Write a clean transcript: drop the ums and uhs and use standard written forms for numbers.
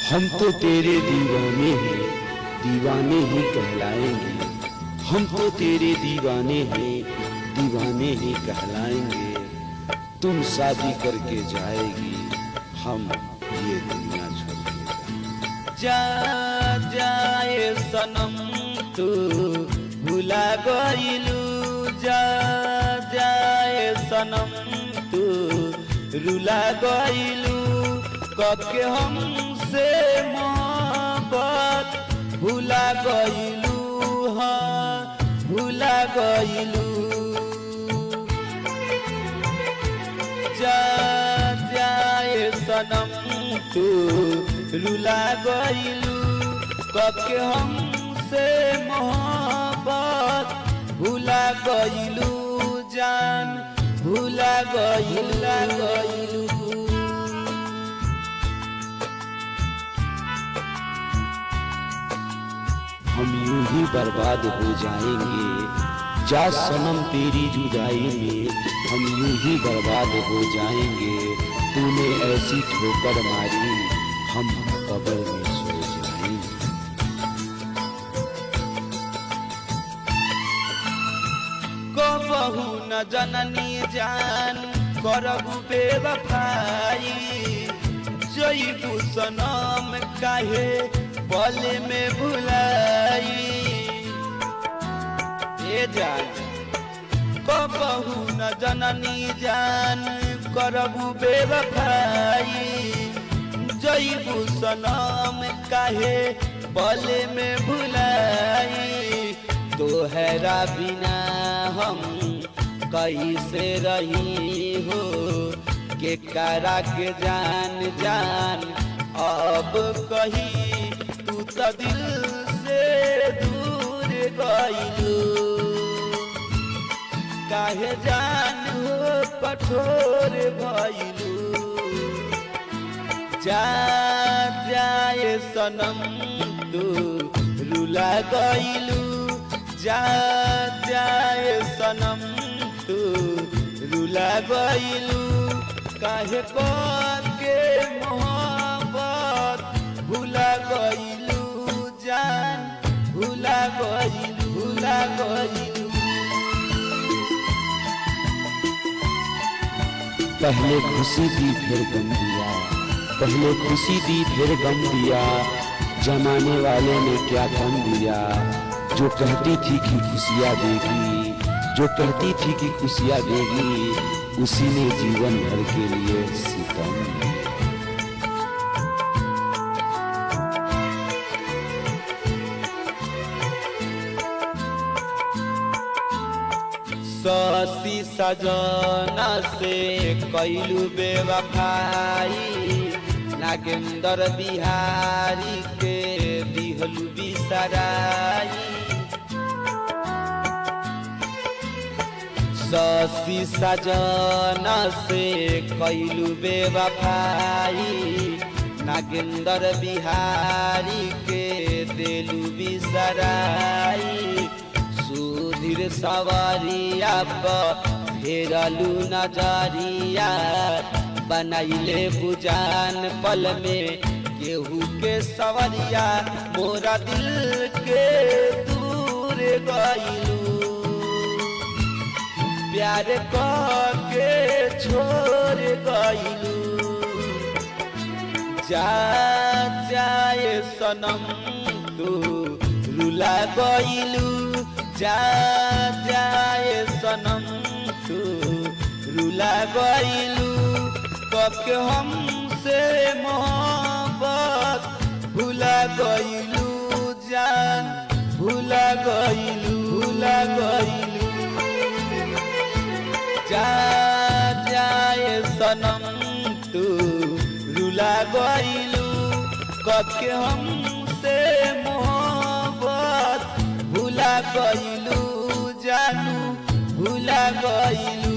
हम तो तेरे दीवाने हैं, दीवाने ही कहलाएंगे। हम तो तेरे दीवाने हैं, दीवाने ही कहलाएंगे। तुम शादी करके जाएगी, हम ये दुनिया छोड़ के जा जाए सनम तू भुला गइलू, जा जाए सनम तू रुला गइलू। कके हमसे मोहब्बत भुला गइलू, हाँ भुला गइलू। जा जाए सनम तू रुला गइलू। कके हमसे मोहब्बत भुला गइलू, जान भुला गइलू। हम यूं ही बर्बाद हो जाएंगे। जा सनम तेरी जुदाई में हम यूं ही बर्बाद हो जाएंगे। तूने ऐसी ठोकर मारी, हम कब्र में सो जाएंगे। कबहू न जननी जान करबू बेवफाई, जइबू सनम काहे पल में भुलाई। ए जान कबहू न जननी जान करबू बेवफाई, जइबू सनम काहे पल में भुलाई। तोहरा बिना हम कैसे रही हो, के करा के जान जान अब कही। तू तो दिल से दूर गइलू, काहे जान हो कठोर भइलू। जा जाए सनम तू रुला गइलू, जा जाए सनम तू रुला गइलू। काहे के मोहब्बत भुला गइलू, जान भुला गइलू। पहले खुशी दी फिर गम दिया, पहले खुशी दी फिर गम दिया। जमाने वाले ने क्या गम दिया। जो कहती थी कि खुशियाँ देगी, जो कहती थी कि खुशियाँ देगी, उसी ने जीवन भर के लिए सितम दिया। ससी सजना से कैलू बेवफाई, नागेंद्र बिहारी के दिहलू बिसराई। ससी सजना से कैलू बेवफाई, नागेंद्र बिहारी के दिलू बिसराई। सुधीर सवारिया फेरलू नजरिया, बनाइले बुजान पल में केहू के सवरिया। मोरा दिल के दूर गइलू, प्यार के छोड़ गइलू। जा जाए सनम तू रुला गइलू, जा जाए सनम तू रुला गइलू। कके हमसे मोहब्बत भुला गइलू, जान भुला गइलू। जा जाए सनम तू रुला गइलू। कके हमसे मोहब्बत भुला गइलू, जानू भुला गइलू।